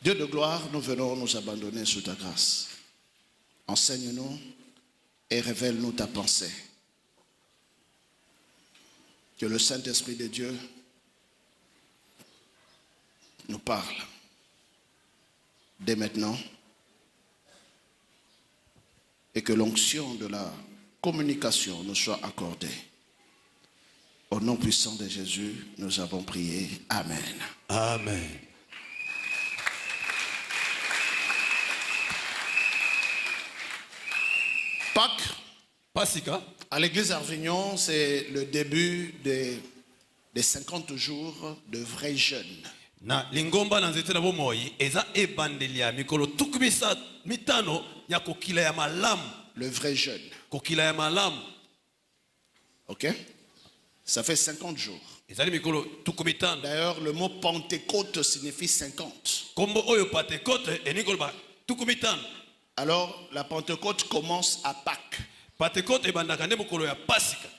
Dieu de gloire, nous venons nous abandonner sous ta grâce. Enseigne-nous et révèle-nous ta pensée. Que le Saint-Esprit de Dieu nous parle dès maintenant et que l'onction de la communication nous soit accordée. Au nom puissant de Jésus, nous avons prié. Amen. Amen. Pâques, Pasika, à l'église Arvignon, c'est le début des 50 jours de vrais jeûnes. na lingomba na nzete na bomoi eza ebandelia mikolo tukumisa mitano ya kokila ya malamu. Le vrai jeûne. Kokila ya malamu. Ok? Ça fait 50 jours. Ezali mikolo tukumitano. D'ailleurs, le mot Pentecôte signifie 50. Kombo oyo Pentecote enikolo ba tukumitano. Alors, la Pentecôte commence à Pâques. Pentecote ebandaka nde mokolo ya Pasika.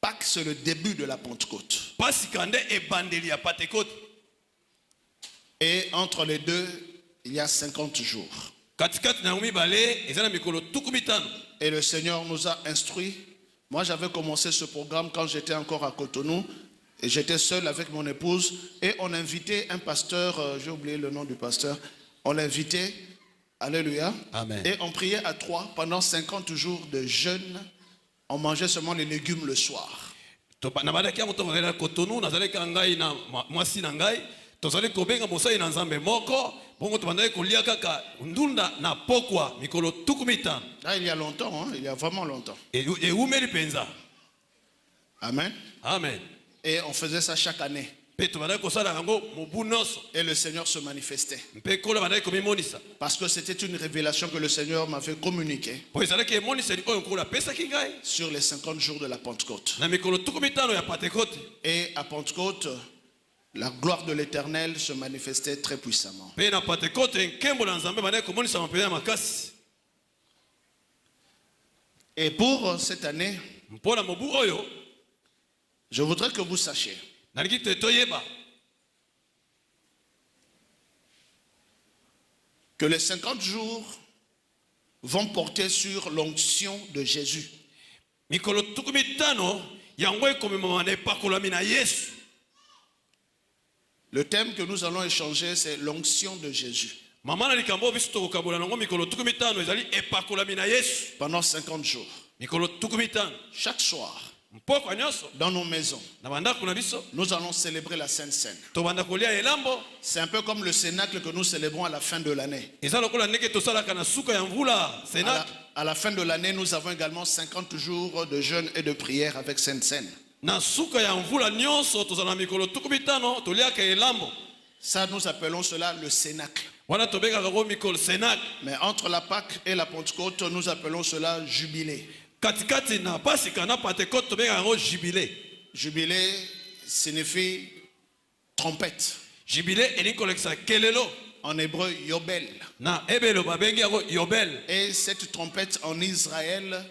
Pâques, c'est le début de la Pentecôte. Pasika nde ebandeli ya Pentecote. Et entre les deux, il y a 50 jours. Katikati na mibale ezana mikolo tukumitano. Et le Seigneur nous a instruits. Moi, j'avais commencé ce programme quand j'étais encore à Cotonou. Et j'étais seul avec mon épouse. Et on invitait un pasteur, j'ai oublié le nom du pasteur. On l'invitait, alléluia. Amen. Et on priait à 3 pendant 50 jours de jeûne. On mangeait seulement les légumes le soir. Na badaki ya moto na Cotonou nazaleka ngai na mwasi na ngai. Tozali kobenga mosai na nzambe moko bongo tobandaki kolia kaka ndunda na pokwa mikolo tukumitano. Là, il y a longtemps, hein? Il y a vraiment longtemps. Et umeli penza. Amen. Amen. Et on faisait ça chaque année. Pe tobandaki kosala yango mobu nyonso. Et le Seigneur se manifestait. Mpe kola bandaki komimonisa. Parce que c'était une révélation que le Seigneur m'avait communiquée Po ezalaki emoniseli oyo nkolo apesaki ngai sur les 50 jours de la Pentecôte. na mikolo tukumitano ya Pentecote. Et à Pentecôte, la gloire de l'Éternel se manifestait très puissamment. Pe na Pentecote nkembo na nzambe bandaki komonisa mpenza makasi. Et pour cette année, Mpona mobu oyo je voudrais que vous sachiez nalingi te toyeba que les 50 jours vont porter sur l'onction de Jésus. mikolo tukumitano yango ekomemama na epakolami na Yesu. Le thème que nous allons échanger, c'est l'onction de Jésus. Mama na likambo biso tokokabola nango mikolo tukumitano ezali epakolami na Yesu. Pendant 50 jours, Mikolo tukumitano chaque soir, mpoko nyonso dans nos maisons, na bandako na biso nous allons célébrer la Sainte Seine. tobanda kolia elambo. C'est un peu comme le cénacle que nous célébrons à la fin de l'année. Eza lokola ndenge tosalaka na suka ya mvula Sénat. À la fin de l'année, nous avons également 50 jours de jeûne et de prière avec Sainte Seine. Na suka ya mvula nyonso tozala na mikolo tukumitano toliaka elambo. Ça, nous appelons cela le cénacle. Wana tobengaka ngo mikolo Sénat. Mais entre la Pâque et la Pentecôte, nous appelons cela jubilé. Katikati na Pasika na Pentecote tobengaka ngo jubilé. Jubilé signifie trompette. Jubilé elikolekisa kelelo. En hébreu, yobel. Na ebelo babengi yango yobel. Et cette trompette en Israël,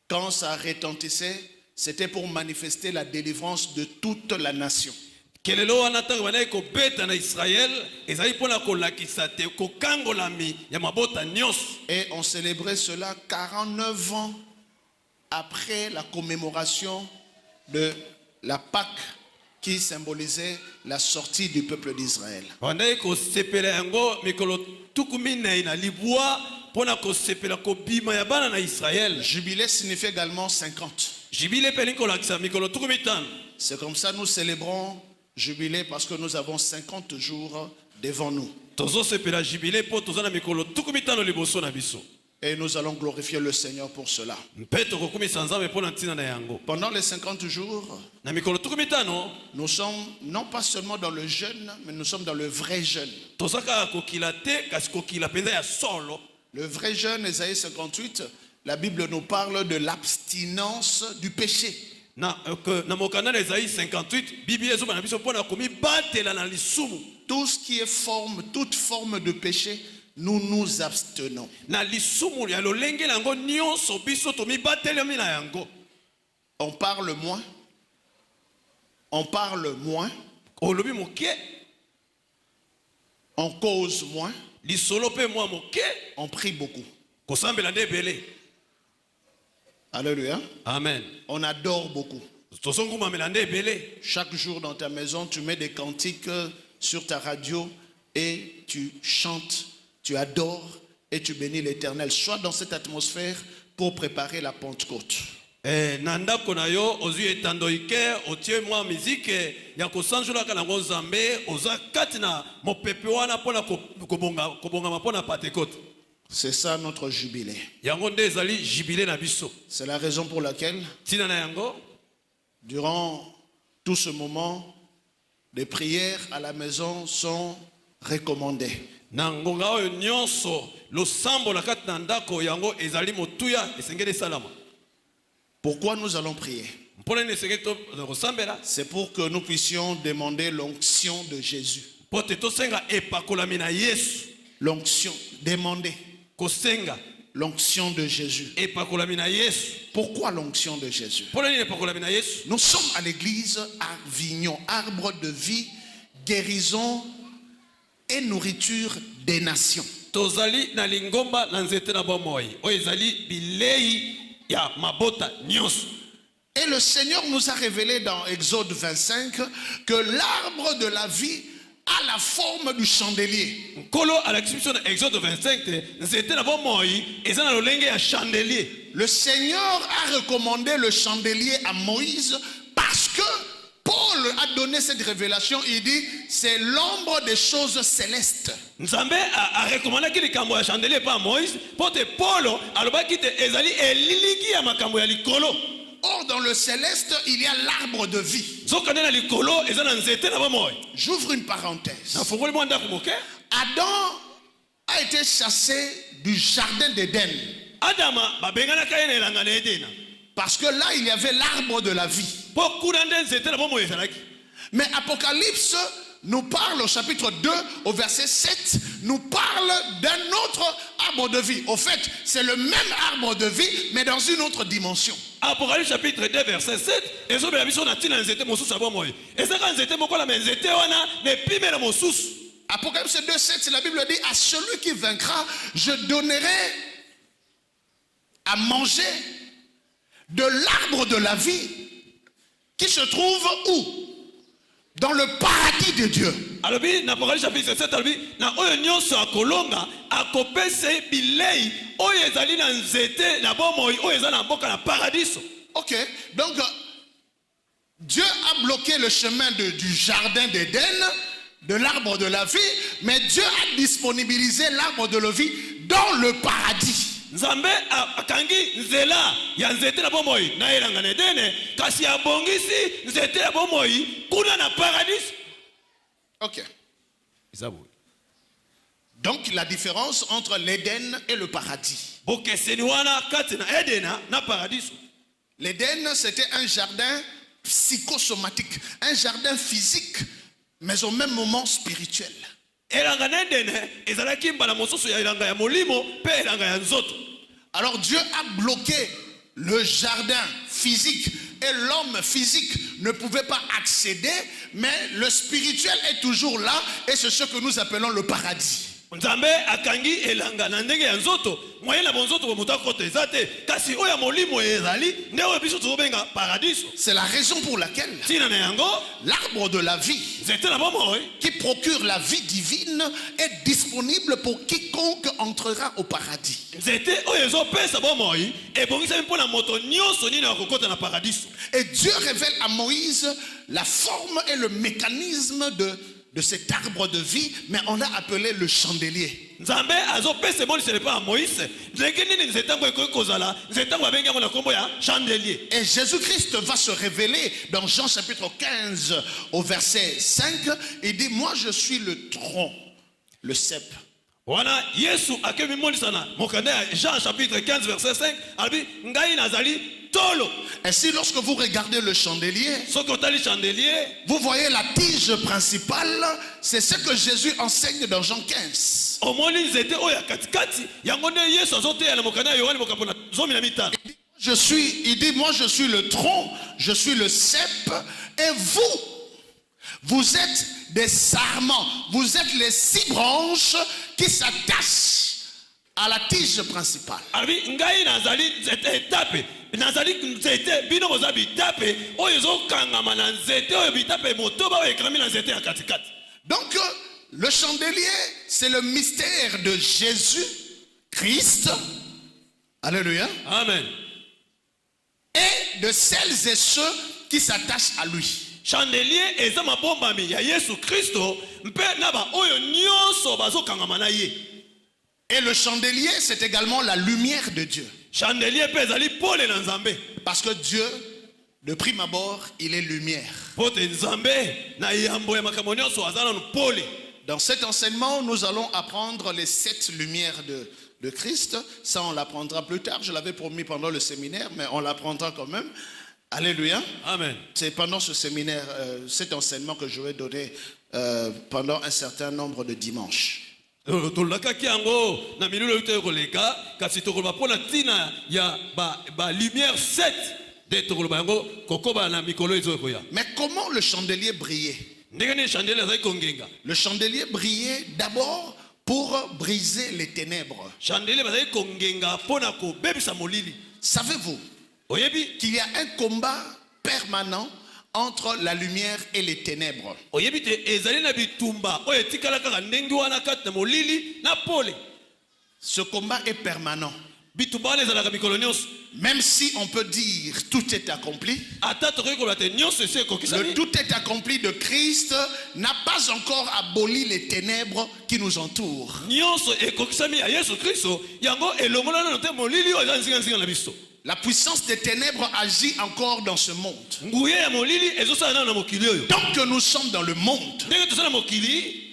quand ça retentissait, c'était pour manifester la délivrance de toute la nation. Kelelo wana tango bandaki kobeta na Israël ezali mpona kolakisa te kokangolami ya mabota nyonso. Et on célébrait cela 49 ans après la commémoration de la Pâque qui symbolisait la sortie du peuple d'Israël. Bandaki kosepela yango mikolo tukuminei na libwa mpona kosepela kobima ya bana na Israël. Jubilé signifie également 50. Jubilé pe likolakisa mikolo tukumitano. C'est comme ça nous célébrons jubilé parce que nous avons 50 jours devant nous. Tozosepela jubilé po toza na mikolo tukumitano liboso na biso. Et nous allons glorifier le Seigneur pour cela. Mpe tokokumisa nzambe mpona ntina na yango. Pendant les 50 jours, Na mikolo tukumitano nous sommes non pas seulement dans le jeûne, mais nous sommes dans le vrai jeûne. tozaka kokila te kasi kokila penza ya solo. Le vrai jeûne, Ésaïe 58, la Bible nous parle de l'abstinence du péché. Na mokanda na Esaïe 58 Bible ezoba na biso mpona komibatela na lisumu. Tout ce qui est forme, toute forme de péché, nous nous abstenons. Na lisumu ya lolenge lango nyonso biso tomibatelemi na yango. On parle moins. On parle moins. Olobi mokie. On cause moins, lisolo pe mwa moke on prie beaucoup. kosambela nde ebele. Alléluia. Amen. On adore beaucoup. Tozongumamela nde ebele. Chaque jour dans ta maison, tu mets des cantiques sur ta radio et tu chantes, tu adores et tu bénis l'Éternel. Sois dans cette atmosphère pour préparer la Pentecôte. Na ndako na yo ozwi etando ike otie mwa mizike ya kosanjolaka nango nzambe oza kati na mopepe wana mpona kobongama mpona Pentecôte. C'est ça notre jubilé. Yango nde ezali jubilé na biso. C'est la raison pour laquelle, Tina na yango, durant tout ce moment, les prières à la maison sont recommandées. na ngonga oyo nyonso losambo na kati na ndako yango ezali motuya esengeli salama. Pourquoi nous allons prier? Mpona nini esengeli kosambela? C'est pour que nous puissions demander l'onction de Jésus. Po te tosenga epakolami na Yesu. L'onction, demander Kosenga l'onction de Jésus. epakolami na Yesu. Pourquoi l'onction de Jésus? Mpona nini epakolami na Yesu? Nous sommes à l'église Avignon, arbre de vie, guérison et nourriture des nations. Tozali na lingomba na nzete na bomoi. O ezali bilei ya mabota nyonso. Et le Seigneur nous a révélé dans Exode 25 que l'arbre de la vie a la forme du chandelier. Nkolo à l'exception de Exode 25, nzete na bomoi eza na lolenge ya chandelier. Le Seigneur a recommandé le chandelier à Moïse parce que Paul a donné cette révélation. Il dit c'est l'ombre des choses célestes. Nzambe a recommandé likambo ya chandelier pa Moïse, pote Paulo alobaki te ezali eliliki ya makambo ya likolo. Or dans le céleste, il y a l'arbre de vie. Zokande na likolo eza na nzete na bomoi. J'ouvre une parenthèse. Na fungoli mwanda kumoke. Adam a été chassé du jardin d'Éden. Adama babengana kayene elanga na Edena. Parce que là, il y avait l'arbre de la vie. Po kuna nde nzete na bomoi ezalaki. Mais Apocalypse nous parle au chapitre 2, au verset 7, nous parle d'un autre arbre de vie. Au fait, c'est le même arbre de vie, mais dans une autre dimension. Apocalypse chapitre 2 verset 7, ezobela biso na tina nzete mosusu bomoi. Ezaka nzete mokola mais nzete wana ne pimela mosusu. Apocalypse 2, 7, la Bible dit, à celui qui vaincra, je donnerai à manger de l'arbre de la vie qui se trouve où? Dans le paradis de Dieu. Alobi na Apocalypse chapitre 7 alobi na oyo nyonso akolonga akopese bilei oyo ezali na nzete na bomoi oyo ezali na mboka na paradiso. Ok, donc Dieu a bloqué le chemin du jardin d'Éden, de l'arbre de la vie, mais Dieu a disponibilisé l'arbre de la vie dans le paradis. Nzambe akangi nzela ya nzete na bomoi na elanga na Edene kasi abongisi nzete na bomoi kuna na paradis. Ok. Isabu. Donc la différence entre l'Éden et le paradis. Bokeseni wana kati na Edena na paradis. L'Éden, c'était un jardin psychosomatique, un jardin physique, mais au même moment spirituel. Alors Dieu a bloqué le jardin physique et l'homme physique ne pouvait pas accéder, mais le spirituel est toujours là et c'est ce que nous appelons le paradis. Nzambe akangi elanga na ndenge ya nzoto moye na bonzoto bo mutakota ezate kasi oya molimo ezali nde oyo biso tobenga paradiso. C'est la raison pour laquelle tina na yango l'arbre de la vie qui procure la vie divine est disponible pour quiconque entrera au paradis. Nzete oyo ezopesa bomoi ebongisa mpona moto nyonso nini akokota na paradiso. Et Dieu révèle à Moïse la forme et le mécanisme de cet arbre de vie, mais on l'a appelé le chandelier. Nzambe azopesa bon ce n'est pas Moïse. Ndengeni nzetango ekokozala, nzetango abenga na kombo ya chandelier. Et Jésus-Christ va se révéler dans Jean chapitre 15 au verset 5, il dit moi je suis le tronc, le cep. Wana Yesu akemi monisana mokanda Jean chapitre 15 verset 5, albi ngai nazali tolo. Ainsi, lorsque vous regardez le chandelier, vous voyez la tige principale, c'est ce que Jésus enseigne dans Jean 15. Il dit, moi je suis le tronc, je suis le cep, et vous, Vous êtes des sarments. Vous êtes les 6 branches qui s'attachent à la tige principale. Donc, le chandelier, c'est le mystère de Jésus, Christ. Alléluia. Amen. Et de celles et ceux qui s'attachent à lui. Chandelier eza mabombami ya Yesu Kristo mpe naba oyo nyonso bazokangama ye. Et le chandelier, c'est également la lumière de Dieu. Chandelier pe ezali pole na Nzambe. Parce que Dieu, de prime abord, il est lumière. Pote Nzambe na yambo ya makambo nyonso azala no pole. Dans cet enseignement, nous allons apprendre les 7 lumières de Christ. Ça, on l'apprendra plus tard. Je l'avais promis pendant le séminaire, mais on l'apprendra quand même. Alléluia. Amen. C'est pendant ce séminaire, cet enseignement que je vais donner pendant un certain nombre de dimanches. Tolakaki yango na milulu ute koleka kasi tokoloba pona tina ya ba lumière 7 de tokoloba yango kokoba na mikolo ezo koya. Mais comment le chandelier brillait? Le chandelier brillait d'abord pour briser les ténèbres. Savez-vous qu'il y a un combat permanent entre la lumière et les ténèbres? Ce combat est permanent. Même si on peut dire tout est accompli, le tout est accompli de Christ n'a pas encore aboli les ténèbres qui nous entourent. La puissance des ténèbres agit encore dans ce monde. Tant que nous sommes dans le monde,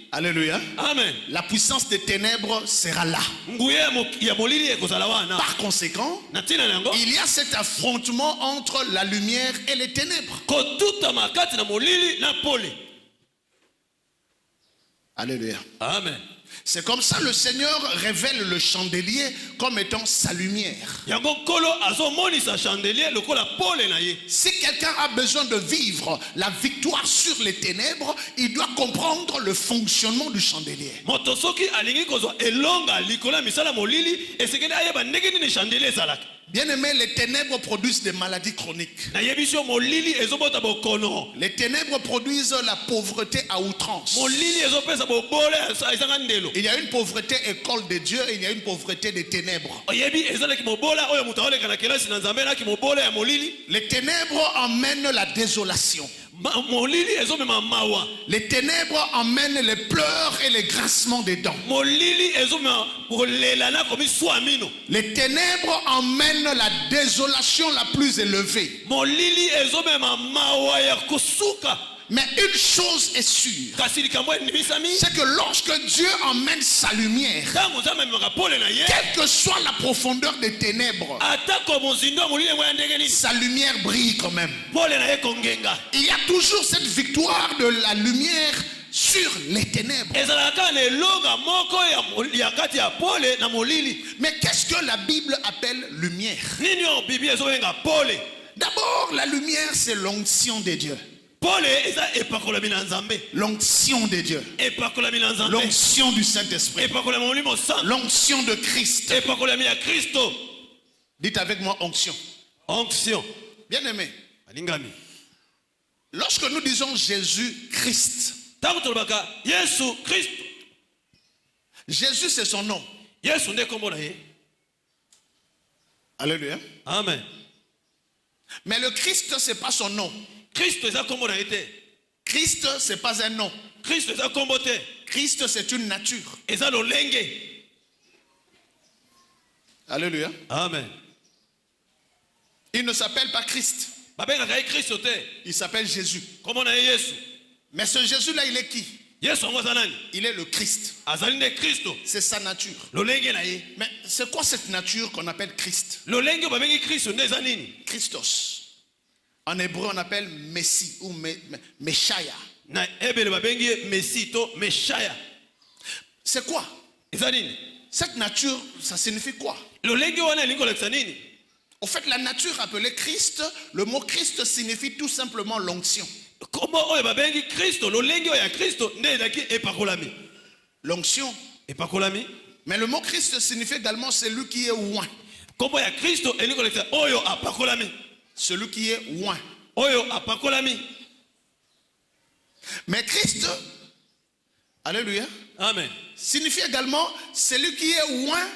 alléluia, amen, la puissance des ténèbres sera là. Par conséquent, il y a cet affrontement entre la lumière et les ténèbres. Alléluia. Amen. C'est comme ça le Seigneur révèle le chandelier comme étant sa lumière. Si quelqu'un a besoin de vivre la victoire sur les ténèbres, il doit comprendre le fonctionnement du chandelier. Bien aimé, les ténèbres produisent des maladies chroniques. Les ténèbres produisent la pauvreté à outrance. Il y a une pauvreté école de Dieu et il y a une pauvreté des ténèbres. Les ténèbres emmènent la désolation. Les ténèbres emmènent les pleurs et les grincements des dents. Les ténèbres emmènent la désolation la plus élevée. Mais une chose est sûre, c'est que lorsque Dieu emmène sa lumière, quelle que soit la profondeur des ténèbres, sa lumière brille quand même. Il y a toujours cette victoire de la lumière sur les ténèbres. Mais qu'est-ce que la Bible appelle lumière? D'abord, la lumière, c'est l'onction de Dieu. L'onction de Dieu. L'onction du Saint-Esprit. L'onction de Christ. Dites avec moi onction. Onction. Bien aimé, lorsque nous disons Jésus-Christ, Jésus c'est son nom. Alléluia. Amen. Mais le Christ c'est pas son nom. Christ c'est pas un nom. Christ c'est une nature. Alléluia. Amen. Il ne s'appelle pas Christ. Il s'appelle Jésus. Mais ce Jésus là il est qui? Il est le Christ. C'est sa nature. Mais c'est quoi cette nature qu'on appelle Christ? Christos. En hébreu on appelle Messie ou Meshaya. C'est quoi? Cette nature, ça signifie quoi? Au fait, la nature appelée Christ, le mot Christ signifie tout simplement l'onction. Comment oyo babengi Kristo lolenge oyo ya Kristo nde ezalaki epakolami. L'onction. Epakolami. Mais le mot Christ signifie également celui qui est oint. Comment ya Kristo elingi kolekisa oyo apakolami. Celui qui est oint. Oyo apakolami. Mais Christ, alléluia, Amen. signifie également celui qui est oint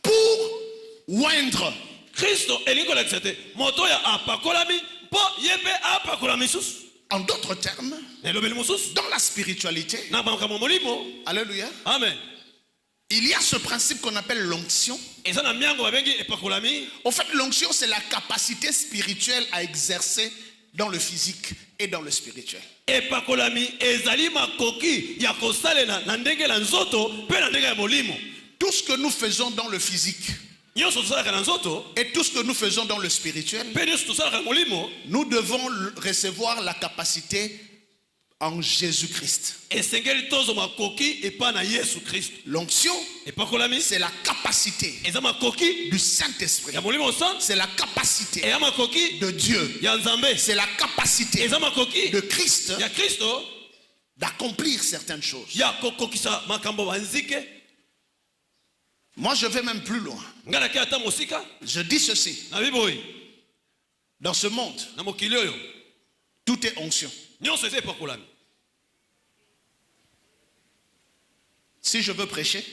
pour oindre. Kristo elingi kolekisa te moto oyo apakolami po yebe apakolami susu. En d'autres termes, dans la spiritualité, alléluia, amen, il y a ce principe qu'on appelle l'onction. En fait, l'onction, c'est la capacité spirituelle à exercer dans le physique et dans le spirituel. Tout ce que nous faisons dans le physique et tout ce que nous faisons dans le spirituel, nous devons recevoir la capacité en Jésus-Christ. L'onction, c'est la capacité du Saint-Esprit. C'est la capacité de Dieu. C'est la capacité de Christ d'accomplir certaines choses. Moi, je vais même plus loin. Je dis ceci. Dans ce monde, tout est onction. Si je veux prêcher,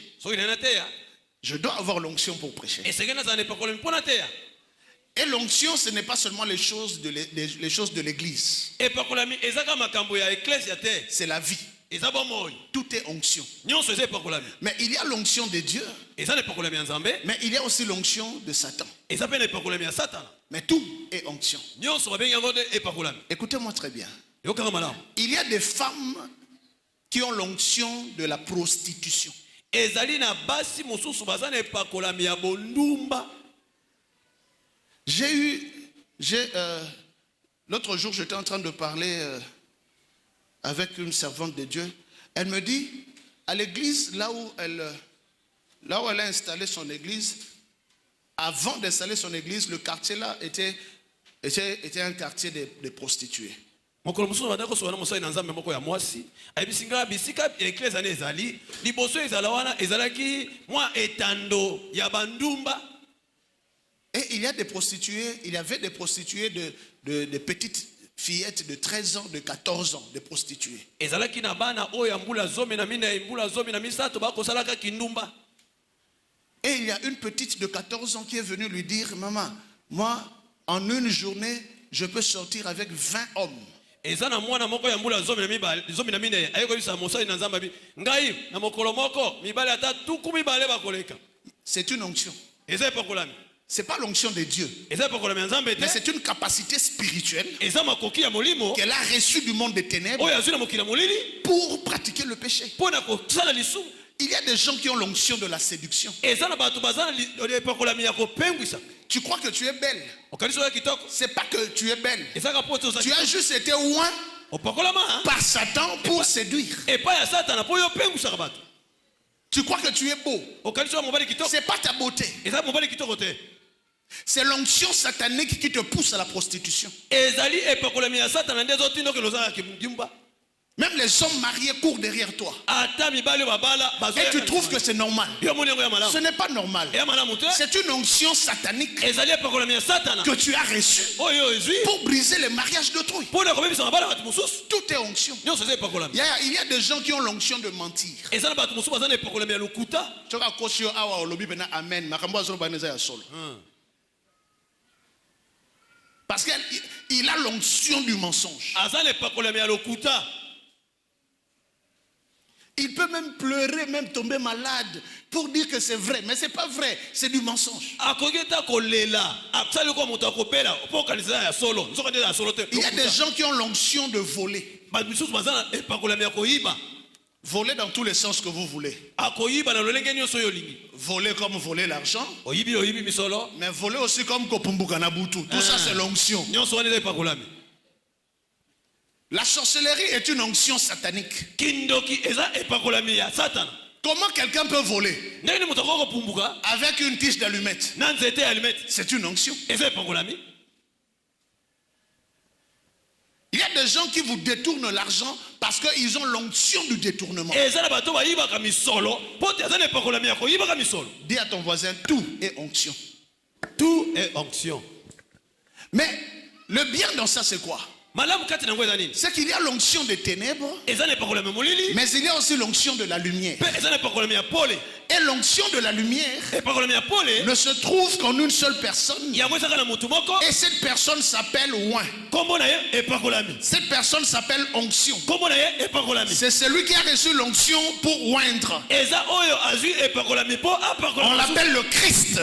je dois avoir l'onction pour prêcher. Et l'onction, ce n'est pas seulement les choses de l'église. C'est la vie. Tout est onction. Mais il y a l'onction de Dieu. Mais il y a aussi l'onction de Satan. Mais tout est onction. Écoutez-moi très bien. Il y a des femmes qui ont l'onction de la prostitution. L'autre jour, j'étais en train de parler avec une servante de Dieu. Elle me dit, à l'église, là où elle a installé son église, avant d'installer son église, le quartier là était un quartier de prostituées. Et il y a des prostituées, il y avait des prostituées de petites fillettes de 13 ans, de 14 ans, de prostituées. Et il y a une petite de 14 ans qui est venue lui dire, maman, moi, en une journée, je peux sortir avec 20 hommes. C'est une onction. C'est pas l'onction de Dieu, mais c'est une capacité spirituelle qu'elle a reçue du monde des ténèbres pour pratiquer le péché. Il y a des gens qui ont l'onction de la séduction. Tu crois que tu es belle. C'est pas que tu es belle. Tu as juste été oint par Satan pour séduire. Tu crois que tu es beau. C'est pas ta beauté. C'est l'onction satanique qui te pousse à la prostitution. Même les hommes mariés courent derrière toi. Et tu trouves que c'est normal. Ce n'est pas normal. C'est une onction satanique que tu as reçue pour briser les mariages d'autrui. Tout est onction. Il y a des gens qui ont l'onction de mentir. Parce qu'il a l'onction du mensonge. Il peut même pleurer, même tomber malade pour dire que c'est vrai. Mais ce n'est pas vrai, c'est du mensonge. Il y a des gens qui ont l'onction de voler. Voler dans tous les sens que vous voulez. Voler comme voler l'argent. Mais voler aussi comme Kopumbuka-Nabutu. Tout ça c'est l'onction. La sorcellerie est une onction satanique. Comment quelqu'un peut voler avec une tige d'allumette? C'est une onction. Il y a des gens qui vous détournent l'argent parce qu'ils ont l'onction du détournement. Dis à ton voisin, tout est onction. Tout est onction. Mais le bien dans ça, c'est quoi? C'est qu'il y a l'onction des ténèbres, mais il y a aussi l'onction de la lumière. Et l'onction de la lumière ne se trouve qu'en une seule personne. Et cette personne s'appelle oint. Cette personne s'appelle onction. C'est celui qui a reçu l'onction pour oindre. On l'appelle le Christ.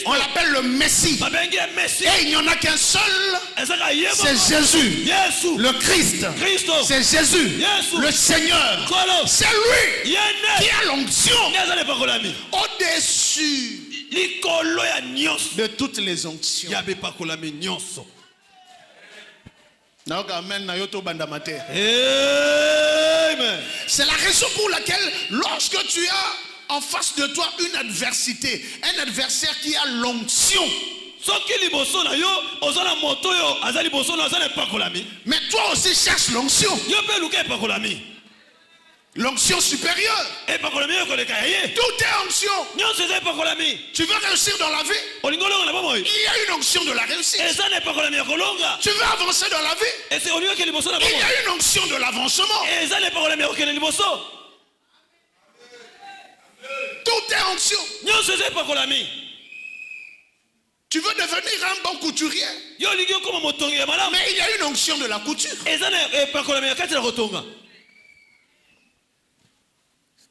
On l'appelle le Messie. Et il n'y en a qu'un seul. C'est Jésus. Le Christ. C'est Jésus. Le Seigneur. C'est lui qui a l'onction au-dessus de toutes les onctions. C'est la raison pour laquelle lorsque tu as en face de toi une adversité, un adversaire qui a l'onction, mais toi aussi cherche l'onction. L'onction supérieure. Tout est onction. Tu veux réussir dans la vie? Il y a une onction de la réussite. Tu veux avancer dans la vie? Il y a une onction de l'avancement. Tout est onction. Tu veux devenir un bon couturier, mais il y a une onction de la couture.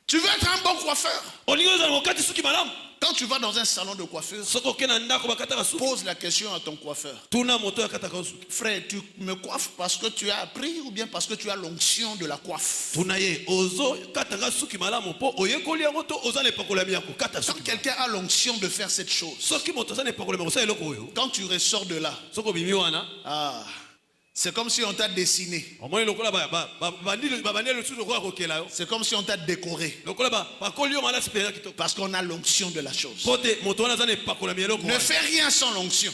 Tu veux être un bon coiffeur. Quand tu vas dans un salon de coiffure, pose la question à ton coiffeur. Frère, tu me coiffes parce que tu as appris ou bien parce que tu as l'onction de la coiffe? Quand quelqu'un a l'onction de faire cette chose, quand tu ressors de là, c'est comme si on t'a dessiné. C'est comme si on t'a décoré. Parce qu'on a l'onction de la chose. Ne fais rien sans l'onction.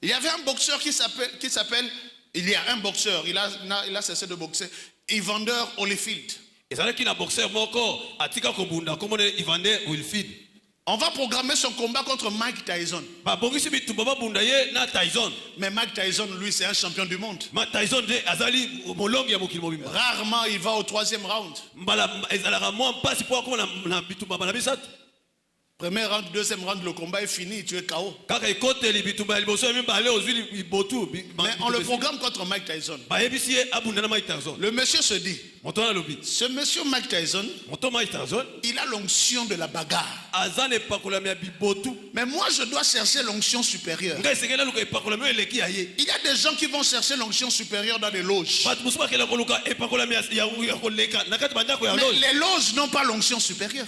Il y avait un boxeur qui s'appelle, il y a un boxeur, il a cessé de boxer, Evander Holyfield. On va programmer son combat contre Mike Tyson. Mais Mike Tyson, lui, c'est un champion du monde. Rarement, il va au 3e round. Premier round, 2e round, le combat est fini, tu es KO. Mais on le programme contre Mike Tyson. Le monsieur se dit, ce monsieur Mike Tyson, il a l'onction de la bagarre. Mais moi je dois chercher l'onction supérieure. Il y a des gens qui vont chercher l'onction supérieure dans les loges. Mais les loges n'ont pas l'onction supérieure.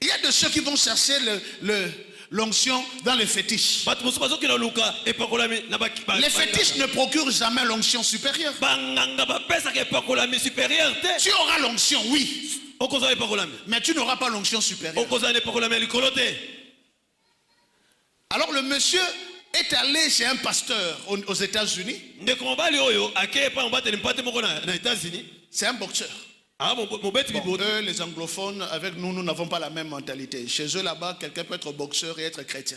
Il y a de ceux qui vont chercher l'onction dans les fétiches. Les fétiches ne procurent jamais l'onction supérieure. Tu auras l'onction, oui, mais tu n'auras pas l'onction supérieure. Alors le monsieur est allé chez un pasteur aux États-Unis. C'est un boxeur. Bon, eux, les anglophones, avec nous, nous n'avons pas la même mentalité. Chez eux, là-bas, quelqu'un peut être boxeur et être chrétien.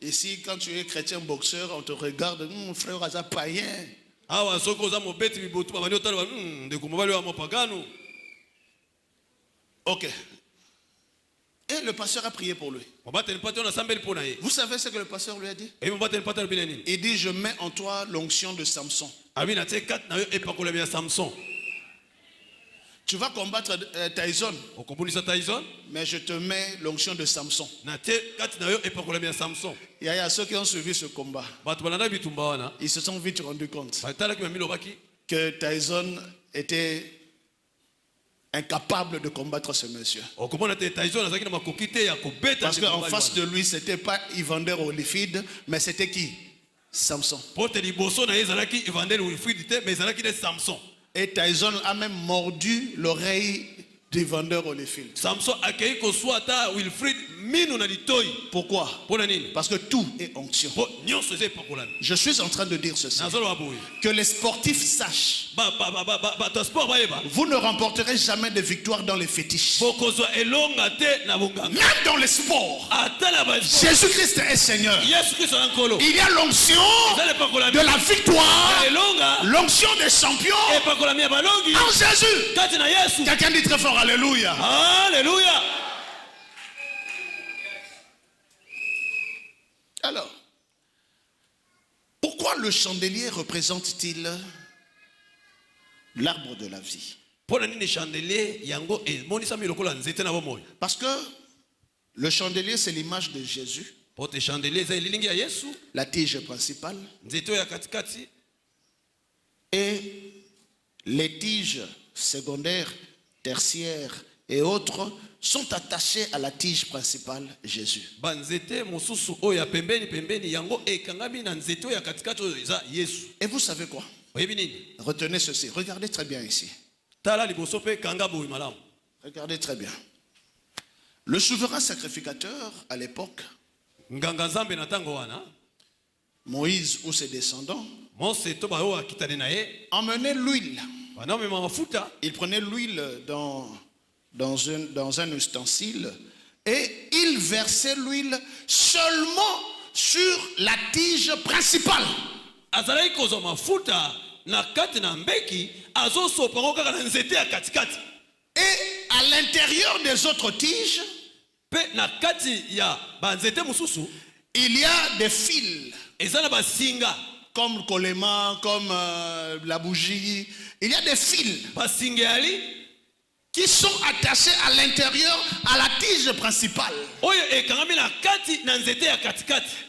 Ici, quand tu es chrétien boxeur, on te regarde, frère, ça païen. Ok. Et le pasteur a prié pour lui. Vous savez ce que le pasteur lui a dit? Il dit, je mets en toi l'onction de Samson. Tu vas combattre Tyson, mais je te mets l'onction de Samson. Il y a ceux qui ont suivi ce combat. Ils se sont vite rendus compte que Tyson était incapable de combattre ce monsieur. Parce qu'en face de lui, ce n'était pas Evander Holyfield, mais c'était qui? Samson. Et Tyson a même mordu l'oreille du vendeur Holyfield. Samson akei kozwa ata Wilfrid minu na litoi. Pourquoi? Pona nini? Parce que tout est onction. Po nyonso eze pakolami. Je suis en train de dire ceci. Nazolo aboyi. Que les sportifs sachent. Ba sport baeba. Vous ne remporterez jamais de victoire dans les fétiches. Bokozwa elonga te na bonganga. Même dans les sports. Ata la ba. Jésus-Christ est Seigneur. Yesu Kristo na nkolo. Il y a l'onction de la victoire, elonga. l'onction des champions E pakolami ya balongi. en Jésus. Kati na Yesu. Quelqu'un dit très fort Alléluia. Alléluia. Alors, pourquoi le chandelier représente-t-il l'arbre de la vie? Parce que le chandelier, c'est l'image de Jésus, la tige principale, et les tiges secondaires, tertiaires et autres sont attachés à la tige principale, Jésus. Et vous savez quoi? Retenez ceci, regardez très bien ici. Regardez très bien. Le souverain sacrificateur à l'époque, Moïse ou ses descendants, emmenaient l'huile. Il prenait l'huile dans un ustensile et il versait l'huile seulement sur la tige principale. Et à l'intérieur des autres tiges, il y a des fils comme le colléma, comme la bougie. Il y a des fils qui sont attachés à l'intérieur à la tige principale.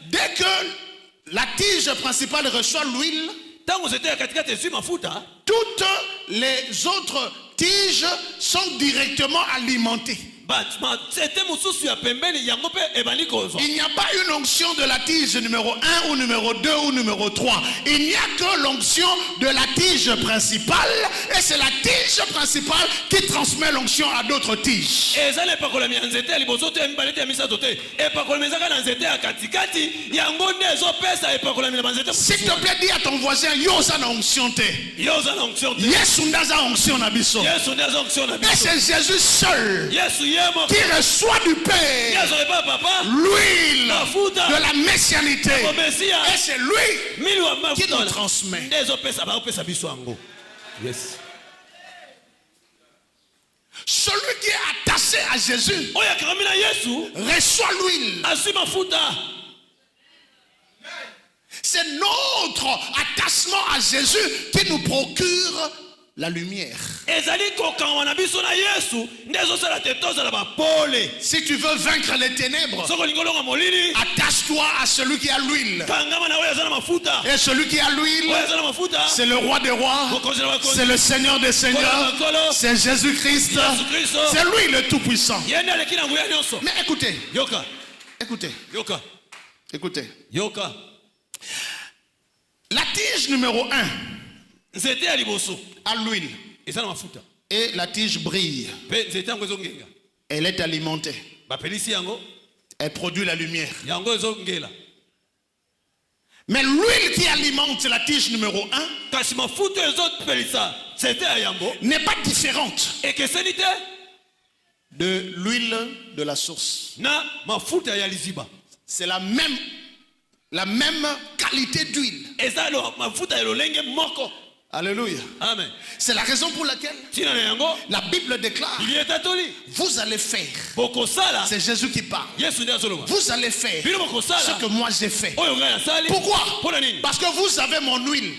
Dès que la tige principale reçoit l'huile, toutes les autres tiges sont directement alimentées. Il n'y a pas une onction de la tige numéro 1 ou numéro 2 ou numéro 3. Il n'y a que l'onction de la tige principale. Et c'est la tige principale qui transmet l'onction à d'autres tiges. S'il te plaît, dis à ton voisin, Yosa na onction te. Yesu ndaza onction na biso. Et c'est Jésus seul qui reçoit du Père l'huile de la messianité. Et c'est lui qui nous transmet. Celui qui est attaché à Jésus reçoit l'huile. C'est notre attachement à Jésus qui nous procure la lumière. Si tu veux vaincre les ténèbres, attache-toi à celui qui a l'huile. Et celui qui a l'huile, c'est le roi des rois, c'est le Seigneur des seigneurs, c'est Jésus-Christ, c'est lui le Tout-Puissant. Mais écoutez, écoutez. La tige numéro 1 à l'huile. Et la tige brille. Elle est alimentée. Elle produit la lumière. Mais l'huile qui alimente la tige numéro 1 n'est pas différente de l'huile de la source. C'est la même qualité d'huile. Alléluia. Amen. C'est la raison pour laquelle la Bible déclare: vous allez faire. C'est Jésus qui parle. Vous allez faire ce que moi j'ai fait. Pourquoi? Parce que vous avez mon huile.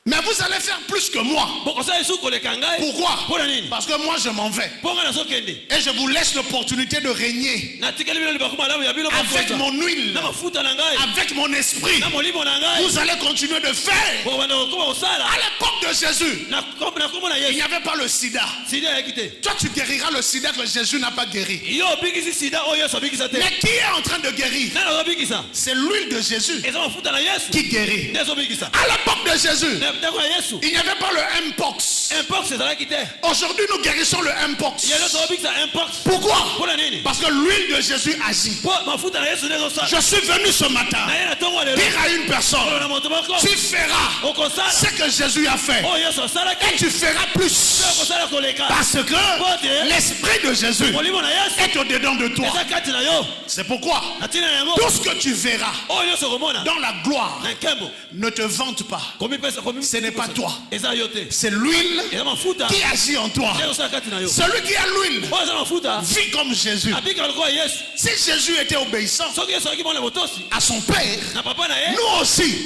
Mais vous allez faire plus que moi. Pourquoi? Parce que moi je m'en vais. Et je vous laisse l'opportunité de régner. Avec mon huile, avec mon esprit, vous allez continuer de faire. À l'époque de Jésus, il n'y avait pas le sida. Toi tu guériras le sida que Jésus n'a pas guéri. Mais qui est en train de guérir? C'est l'huile de Jésus qui guérit. À l'époque de Jésus, il n'y avait pas le Mpox. Aujourd'hui nous guérissons le Mpox. Pourquoi? Parce que l'huile de Jésus agit. Je suis venu ce matin dire à une personne, tu feras ce que Jésus a fait et tu feras plus, parce que l'esprit de Jésus est au-dedans de toi. C'est pourquoi tout ce que tu verras dans la gloire, ne te vante pas. Ce n'est pas toi, c'est l'huile qui agit en toi. Celui qui a l'huile vit comme Jésus. Si Jésus était obéissant à son Père, nous aussi,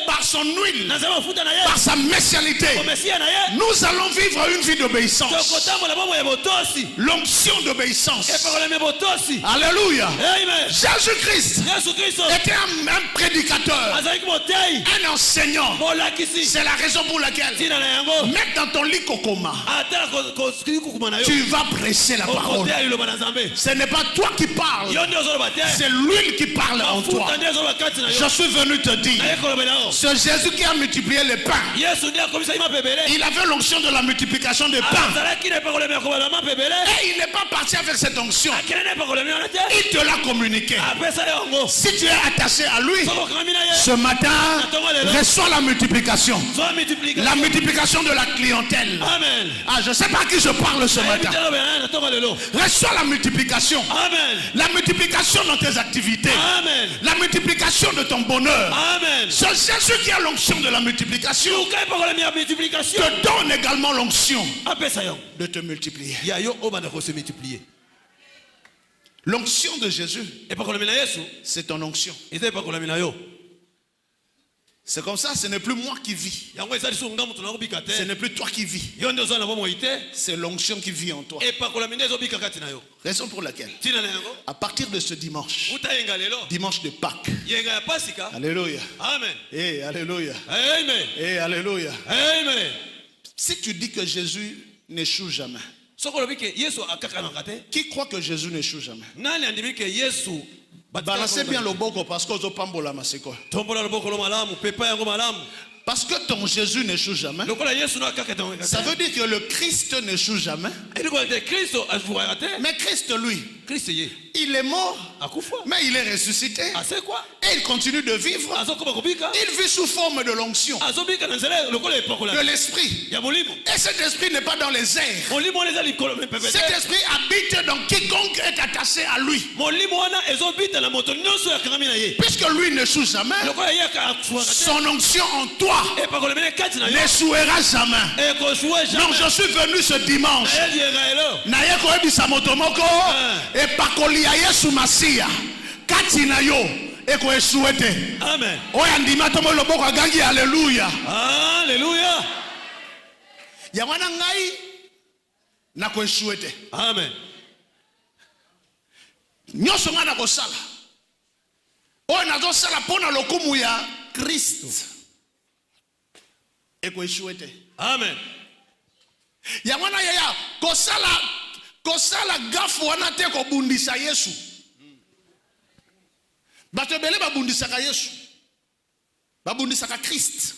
par son huile, par sa messianité, nous allons vivre une vie d'obéissance. L'onction d'obéissance. Alléluia. Jésus-Christ était un prédicateur, un enseignant. C'est la raison pour laquelle, même dans ton lit cocoma, tu vas prêcher la parole. Ce n'est pas toi qui parles, c'est l'huile qui parle en toi. Je suis venu te dire, ce Jésus qui a multiplié les pains, il avait l'onction de la multiplication des pains. Et il n'est pas parti avec cette onction, il te l'a communiqué. Si tu es attaché à lui, ce matin, reçois la multiplication. La multiplication de la clientèle. Amen. Ah, je ne sais pas à qui je parle ce matin. Reçois la multiplication. Amen. La multiplication dans tes activités. Amen. La multiplication de ton bonheur. Amen. C'est Jésus qui a l'onction de la multiplication. Te donne également l'onction de te multiplier. L'onction de Jésus, c'est ton onction. C'est comme ça, ce n'est plus moi qui vis. Ce n'est plus toi qui vis. C'est l'onction qui vit en toi. Raison pour laquelle, à partir de ce dimanche, dimanche de Pâques, alléluia. Amen. Et alléluia. Amen. Et alléluia. Amen. Si tu dis que Jésus n'échoue jamais, qui croit que Jésus n'échoue jamais? Balancez bien le boko parce que pambola maseko. Parce que ton Jésus n'échoue jamais. Ça veut dire que le Christ n'échoue jamais. Mais Christ, lui, il est mort, mais il est ressuscité. Et il continue de vivre. Il vit sous forme de l'onction, de l'esprit. Et cet esprit n'est pas dans les airs. Cet esprit habite dans quiconque est attaché à lui. Puisque lui n'échoue jamais, son onction en toi n'échouera jamais. Donc je suis venu ce dimanche et pakolia Yesu Masia katina yo eko esuete. Amen. Oya ndima tomo loboko gangi haleluya. Haleluya. Ya wana ngai na ko esuete. Amen. Nyoso ngana ko sala. Oya nazo sala pona lokumu ya Kristo. Eko esuete. Amen. Ya wana ya kosala gafu wana te ko bundisa Yesu. Bato bele babundisaka Yesu. Babundisaka Christ.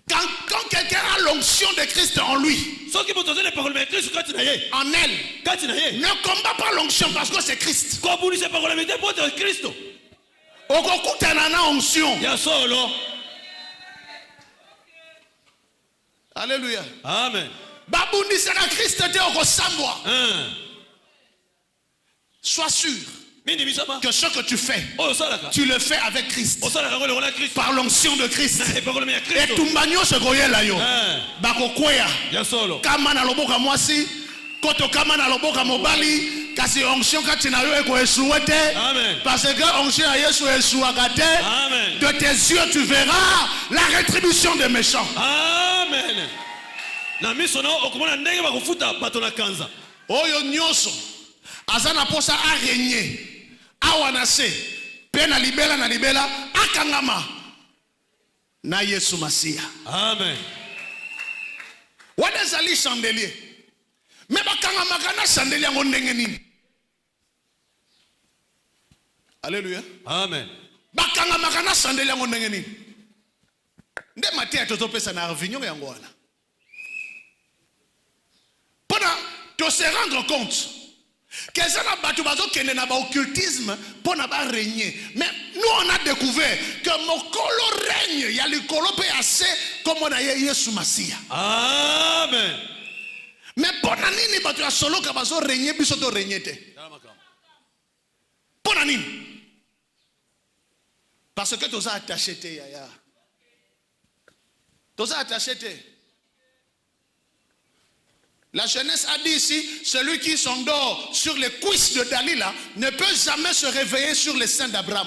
Quand quelqu'un a l'onction de Christ en lui, en elle, ne combat pas l'onction parce que c'est Christ. Okokutana na onction. Alléluia. Amen. Babundisaka Christ te okosambwa. Sois sûr que ce que tu fais, tu le fais avec Christ, par l'onction de Christ. Et tumbanyo se goyela yo bako kwea kama na loboka mwasi koto kama na loboka mobali kasi onction kati na yo ekoeshuwe te. Amen. Parce que onction ya Yesu eshuwaka te. Amen. De tes yeux tu verras la rétribution des méchants. Amen. Na miso na okomona ndenge bakufuta bato na kanza. Oyo nyonso azana posa a régner awa na se pe na libela akangama na Yesu Masia. Amen. Wana ezali chandelier me bakangamaka na chandelier yango ndenge nini? Alléluia. Amen. Bakangamaka na chandelier yango ndenge nini? Nde Matthieu tozopesa na réunion yango wana pona to se rendre compte que ça n'a pas tout bazokende na ba occultisme pona ba régner. Mais nous on a découvert que mokolo règne, il y a le colope assez comme on a Yesu Masia. Amen. Mais pona nini batu ya solo ka bazo régner biso to régner te. Pona nini? Parce que toza attaché te yaya. Toza attaché te. La jeunesse a dit ici, celui qui s'endort sur les cuisses de Dalila ne peut jamais se réveiller sur les seins d'Abraham.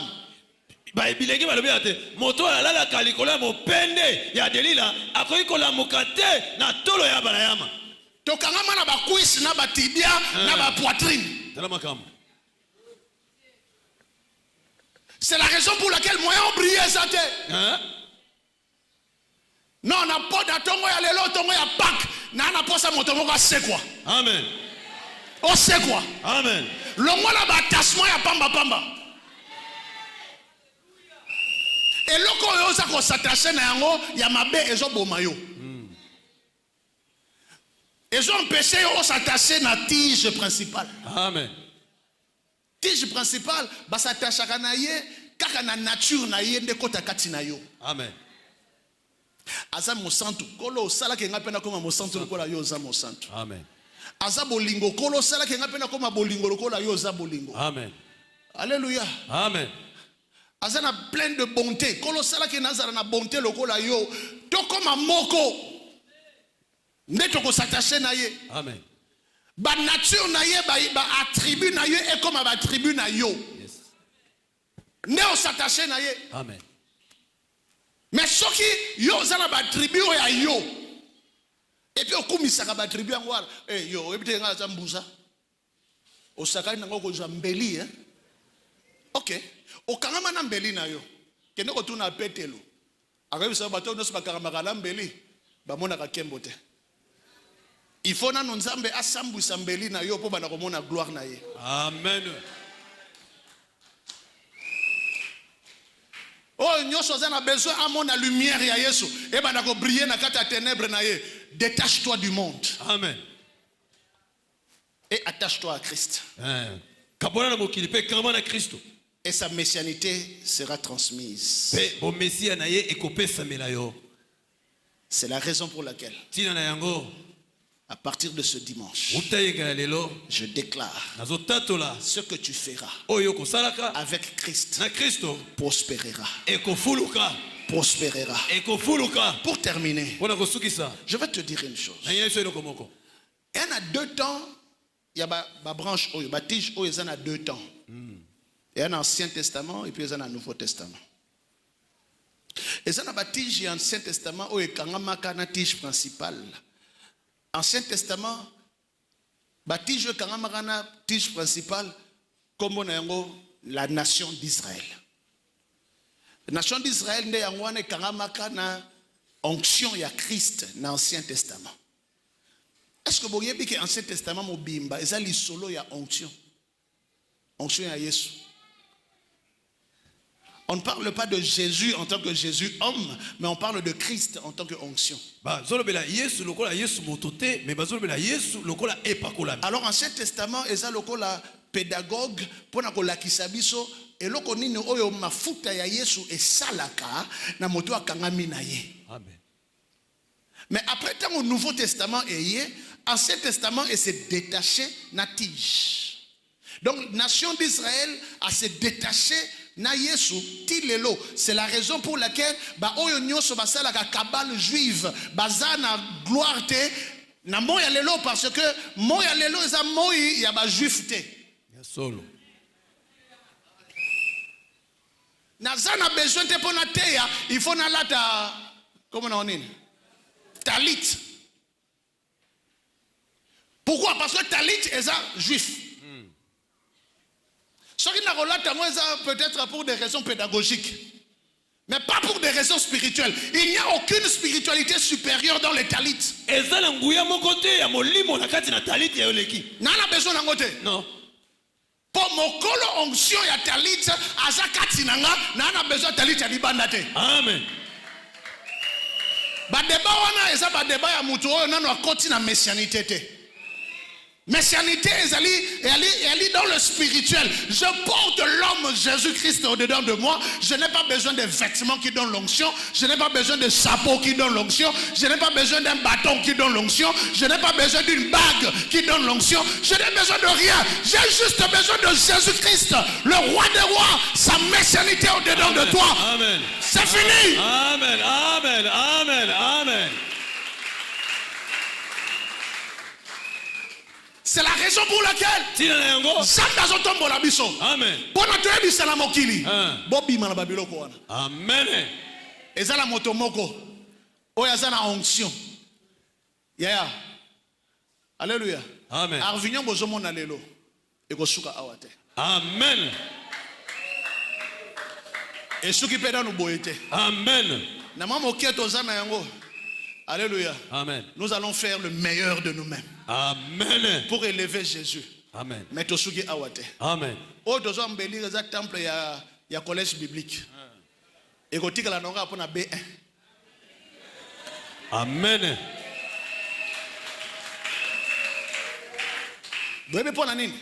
Moto alala kalikola mopende ya Delila akoki kolamuka te na tolo ya Abraham. Tokangama na ba cuisse na ba tibia na ba poitrine. C'est la raison pour laquelle moi on brille ça te. Non, on n'a pas d'atongo ya lelo tongo ya Pâques. Na posa moto moko c'est quoi? Amen. Oh c'est quoi? Amen. Longo la batasmo ya pamba. Et loko yo za ko s'attacher na yango ya mabe ezo boma yo. Ezo empêcher yo s'attacher na tige principale. Amen. Tige principale ba s'attacher na ye kaka na nature na ye nde kota kati na yo. Amen. Aza mosantu kolo sala ke ngapena koma mosantu lokola yo za mosantu. Amen. Aza bolingo kolo sala ke ngapena koma bolingo lokola yo za bolingo. Amen. Alléluia. Amen. Aza na plein de bonté kolo sala ke nazara na bonté lokola yo to koma moko ndeto ko s'attacher na ye. Amen. Ba nature na ye ba attribut na ye et comme ba attribut na yo. Yes. Ne on s'attacher na ye. Amen. Mais ce qui yo zana ba tribu ya yo et puis okumisaka ba tribu yango yo ebite nga za mbuza osaka nango ko za mbeli OK okangama na mbeli na yo kende ko tuna petelo akabisa bato no bakangama na mbeli bamona ka kembo te il faut na nzambe asambuisa mbeli na yo po bana ko mona gloire na ye. Amen. Oh, nyoso zana besoin à mon lumière ya Yesu. Et ben nako briller na kata ténèbres na ye. Détache-toi du monde. Amen. Et attache-toi à Christ. Kabona na mokili pe kama na Kristo. Et sa messianité sera transmise. Pe bo messia na ye ekopesa melayo. C'est la raison pour laquelle Tina na yango à partir de ce dimanche, je déclare ce que tu feras avec Christ prospérera. Prospérera. Pour terminer, je vais te dire une chose. Il y en a deux temps. Il y a ma branche, ma tige, il y en a deux temps. Il y a un Ancien Testament et puis il y a un Nouveau Testament. Et ça, la tige, Ancien Testament, il y a une tige principale. Ancien Testament, la tige principale, comme on a la nation d'Israël. La nation d'Israël, il y a une onction de Christ dans l'Ancien Testament. Est-ce que vous voyez que l'Ancien Testament, il y a une solo de onction? Onction de Jésus. On ne parle pas de Jésus en tant que Jésus homme, mais on parle de Christ en tant que onction. Alors Ancien Testament, il y a la pédagogue pour la kisabiso et loko nini oyo mafuta ya Yesu esalaka na moto akangami na ye. Amen. Mais après tant au Nouveau Testament Ancien Testament et s'est détaché na tige. Donc nation d'Israël a se détaché na Yesu tilelo. C'est la raison pour laquelle ba oyo nyoso basala ka kabale juive bazana gloire te na moya lelo parce que moya lelo eza moyi ya ba juif te. Solo. Nazana besoin de pour teya, il faut na lata comment on dit talit. Pourquoi? Parce que talit est un juif. Ce qui n'a pas peut-être pour des raisons pédagogiques, mais pas pour des raisons spirituelles. Il n'y a aucune spiritualité supérieure dans les talits. N'a besoin d'un côté. Non. Pour mon colo onction ya talit, asa katinanga, n'a besoin de talit ya libandate. Amen. Ba débat wana eza ba débat ya mutu oyo nano akoti na messianité te. Messianité est dans le spirituel. Je porte l'homme Jésus-Christ au-dedans de moi. Je n'ai pas besoin de vêtements qui donnent l'onction. Je n'ai pas besoin de chapeau qui donne l'onction. Je n'ai pas besoin d'un bâton qui donne l'onction. Je n'ai pas besoin d'une bague qui donne l'onction. Je n'ai besoin de rien. J'ai juste besoin de Jésus-Christ, le roi des rois. Sa messianité au-dedans de toi. Amen. C'est fini. Amen. Amen. Amen. Amen. C'est la raison pour laquelle Amen. Amen. Ezala motomoko. Oyazana onction. Yeah. Alléluia. Amen. Arvinyon bozomona lelo. Ekosuka awate. Amen. Et ceux qui pèdent nous boyete. Amen. Alléluia. Amen. Nous allons faire le meilleur de nous-mêmes. Amen. Pour élever Jésus. Amen. Mais tosuki awate. Amen. O dozo mbeli za temple ya collège biblique. Et kotika la nonga pona B1. Amen. Doyebe pona nini?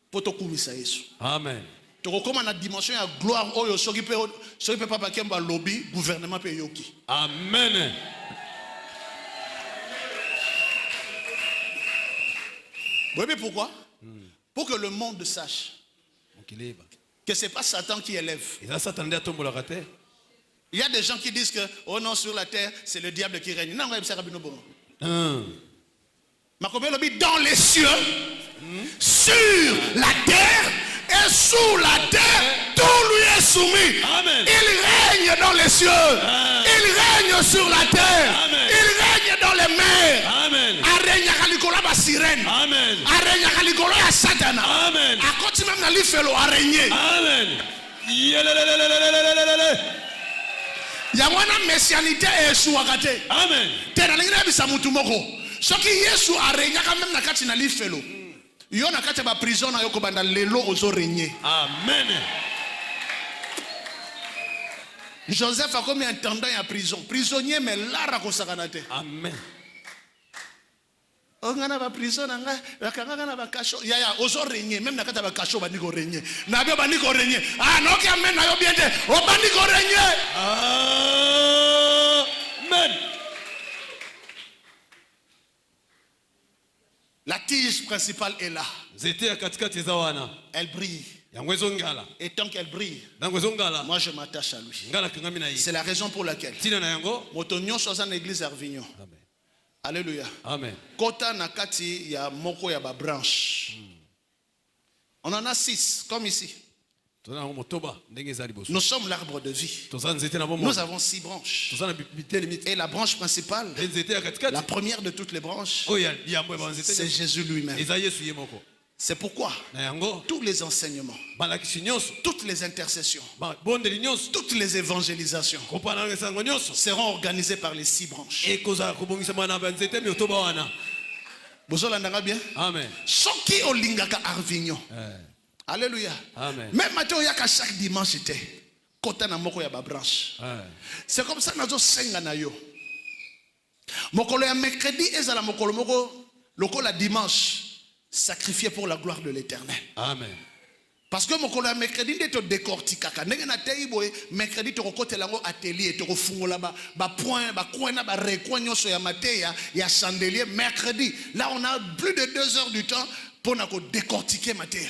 Poto kumisa Yesu. Amen. Tokokoma na dimension ya gloire oyo soki pe papa kemba lobby gouvernement pe yoki. Amen. Vous voyez pourquoi? Pour que le monde sache que ce n'est pas Satan qui élève. Il y a des gens qui disent que oh non, sur la terre, c'est le diable qui règne. Non, dans les cieux, sur la terre et sous la terre, tout lui est soumis. Amen. Il règne dans les cieux. Il règne sur la terre. Amen. Il règne dans les mers. Amen. Sirène. Amen. Satana. Amen. A côté même na lifelo araignée. Amen. Yamwana messianité et suakate. Amen. Tena lingina bisa mutu moko. Soki Yesu araignaka quand même na kati na lifelo. Yo na kati ba prison na yo ko banda lelo ozo régner. Amen. Joseph a comme intendant en prison. Prisonnier mais lara ko sakanate. Amen. Ongana ba prison nga bakanga na ba kasho ya ozo régner même na kata ba kasho ba niko régner na bio ba niko régner ah no ki amen na yo bien te o ba niko régner. Amen. La tige principale est là. Elle brille. Et tant qu'elle brille, moi je m'attache à lui. C'est la raison pour laquelle Motonyo soit en église Arvignon. Alléluia. Amen. Kota nakati ya moko ya ba branche. On en a 6 comme ici. Nous sommes l'arbre de vie. Nous avons 6 branches. Et la branche principale, la première de toutes les branches, c'est Jésus lui-même. C'est pourquoi tous les enseignements, toutes les intercessions, toutes les évangélisations seront organisées par les 6 branches. Vous entendez bien? Amen. Soki olingaka Arvignon. Alléluia. Amen. Même maintenant, il y a chaque dimanche, kota na moko ya ba branche. C'est comme ça nazo senga na yo. Mokolo ya mercredi ezala mokolo moko lokola dimanche sacrifié pour la gloire de l'Éternel. Amen. Parce que mokolo ya mercredi ndeto décorticaka ndenge na tei boye mercredi to kokotela ngo atelier to kofungola ba point ba coin na ba recoin nyoso ya mateya ya chandelier mercredi. Là on a plus de 2 heures du temps pour na ko décortiquer mateya.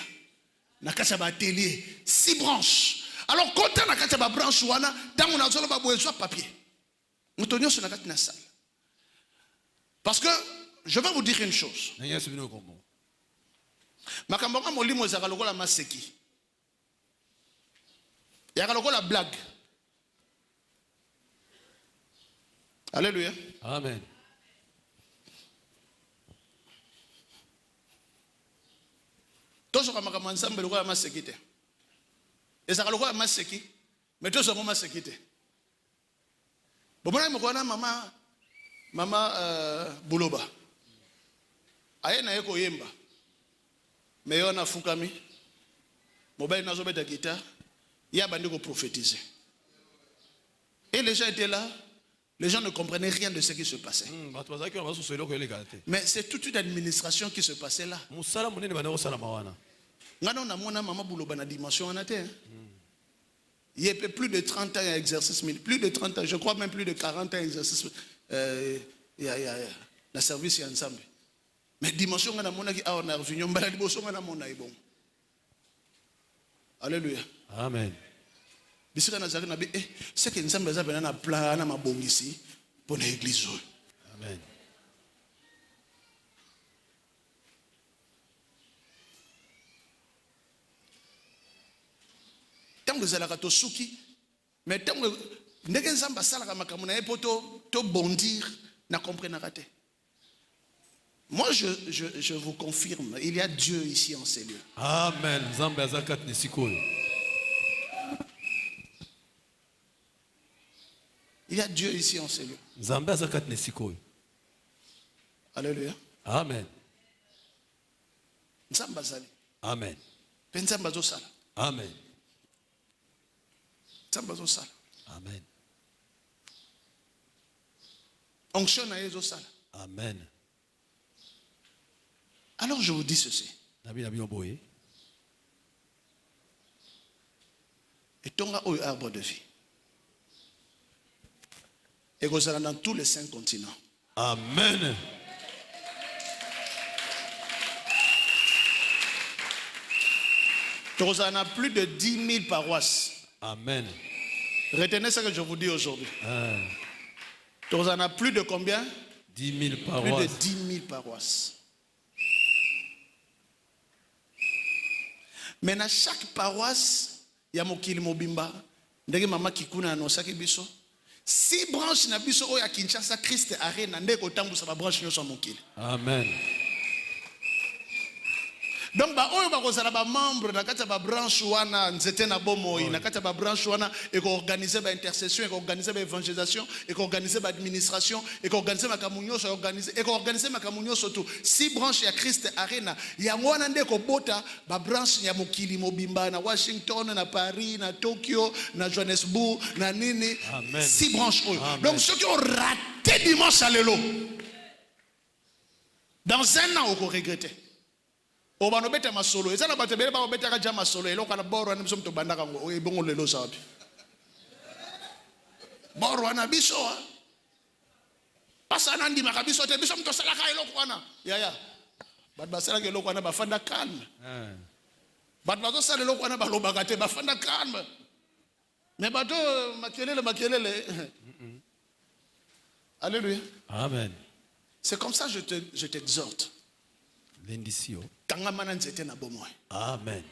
Nakasa ba atelier 6 branches. Alors quand on a nakasa ba branche wana tango na zolo ba besoin papier. Mutonyo so nakati na salle. Parce que je vais vous dire une chose. Makambo ka molimo ezaka lokola maseki. Yaka lokola blague. Alléluia. Amen. Tozoka makambo nzambe lokola maseki te. Ezaka lokola maseki, mais tozoka maseki te. Bomona mokona mama Buloba. Aye na yeko yemba. Mais yo na fukami. Mobile nazo beta guitare. Il a bandé qu'on prophétiser. Et les gens étaient là. Les gens ne comprenaient rien de ce qui se passait. Mais c'est toute une administration qui se passait là. Il y a plus de 30 ans à exercice, plus de 30 ans, je crois même plus de 40 ans à exercice. La service est ensemble. Mais dimension, alléluia. Amen. C'est que nous sommes un plan ici pour l'église. Amen. Tant que vous avez souki, mais tant que vous avez pour bondir, n'a compris n'a raté. Moi, je vous confirme, il y a Dieu ici en ces lieux. Amen. Zambé azakat nisikoyo. Il y a Dieu ici en ces lieux. Zambé azakat nisikoyo. Alléluia. Amen. Nzambazali. Amen. Pensambazo sala. Amen. Nzambazo sala. Amen. Onction na yezo sala. Amen. Alors je vous dis ceci. Et tonga oyo arbre de vie. Et vous allez dans tous les 5 continents. Amen. Vous allez plus de 10 000 paroisses. Amen. Retenez ce que je vous dis aujourd'hui. Vous allez plus de combien? 10 000 paroisses. Plus de 10 000 paroisses. Maintenant, chaque paroisse, il y a mokili mobimba. Ndenge mama kikuna anosaki biso. 6 branches na biso oya Kinshasa Christ Arena ndeko tambusa ba branche nyoso mokili. Amen. Donc ba oyo ba kozala ba membre na kati ba branche wana nzete na bomoi na kati ba branche wana et ko organiser ba intercession et ko organiser ba évangélisation et ko organiser ba administration et ko organiser makamunyo so organiser et ko organiser makamunyo surtout 6 branches ya Christ Arena ya ngwana ndeko bota ba branche ya mokili mobimba na Washington na Paris na Tokyo na Johannesburg na nini. Amen. 6 branches oyo. Donc ceux qui ont raté dimanche à l'élo dans un an on va regretter. Obano beta masolo ezala bato bele ba beta ka jama solo eloko na boro na biso mto bandaka ngo ebongo lelo sabi boro na biso pasa na ndima ka biso te biso mto sala ka eloko wana ya bat basala ke eloko wana bafanda calme bat bato sala eloko wana balobaka te bafanda calme mais bato makelele alléluia. Amen. C'est comme ça je t'exhorte. L'indisio. Amen.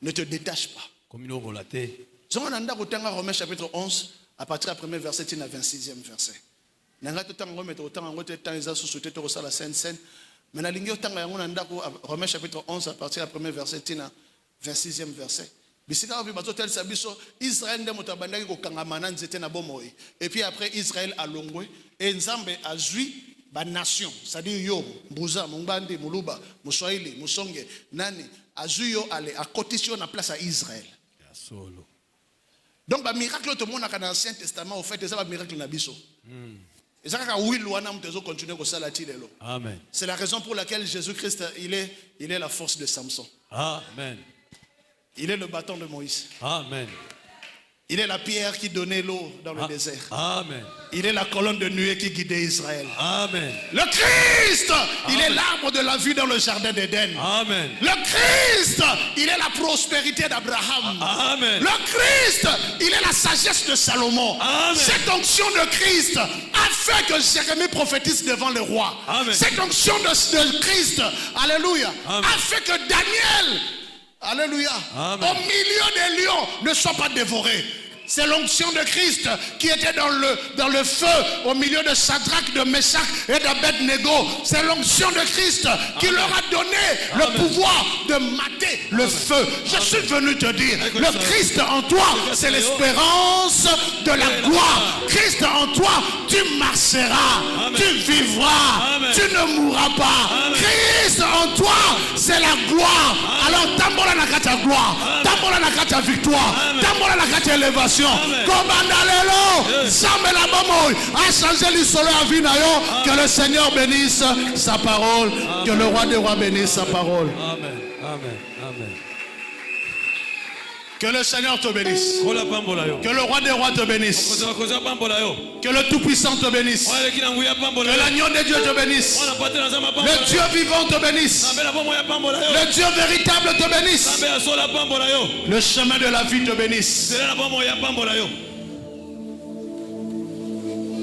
Ne te détache pas. Comme nous relaté. Romains chapitre 11, à partir du 1er verset, à 26e verset. Romains chapitre 11, à partir du 1er verset, à 26e verset. Israël et puis après Israël a longé et Nzambe a joui ba nation, c'est-à-dire yo, Mbuza, Mumbandi, Muluba, Muswahili, Musonge, Nani, Azuyo ale à cotisation na place à Israël. Donc ba miracle tout le monde dans l'Ancien Testament au fait c'est un miracle na biso. Et ça ka will wana mtezo continuer ko salati lelo. Amen. C'est la raison pour laquelle Jésus-Christ il est la force de Samson. Amen. Il est le bâton de Moïse. Amen. Il est la pierre qui donnait l'eau dans le désert. Amen. Il est la colonne de nuée qui guidait Israël. Amen. Le Christ, il est l'arbre de la vie dans le jardin d'Éden. Amen. Le Christ, il est la prospérité d'Abraham. Amen. Le Christ, il est la sagesse de Salomon. Amen. Cette onction de Christ a fait que Jérémie prophétise devant le roi. Amen. Cette onction de Christ, alléluia, Amen. a fait que Daniel, alléluia, Amen. au milieu des lions, ne soit pas dévoré. C'est l'onction de Christ qui était dans le feu au milieu de Shadrach, de Meshach et d'Abednego. C'est l'onction de Christ qui leur a donné le pouvoir de mater le feu. Je suis venu te dire, le Christ en toi, c'est l'espérance de la gloire. Christ en toi, tu marcheras, tu vivras, tu ne mourras pas. Christ en toi, c'est la gloire. Alors, tambola na kata gloire, tambola na kata victoire, tambola na kata élévation. Commandalelo, Samuel Abamoy a changé l'histoire à vie nayo. Que le Seigneur bénisse sa parole, que le roi des rois bénisse sa parole. Amen. Amen. Amen. Que le Seigneur te bénisse. Que le roi des rois te bénisse. Que le Tout-Puissant te bénisse. Que l'agneau de Dieu te bénisse. Le Dieu vivant te bénisse. Le Dieu véritable te bénisse. Le chemin de la vie te bénisse.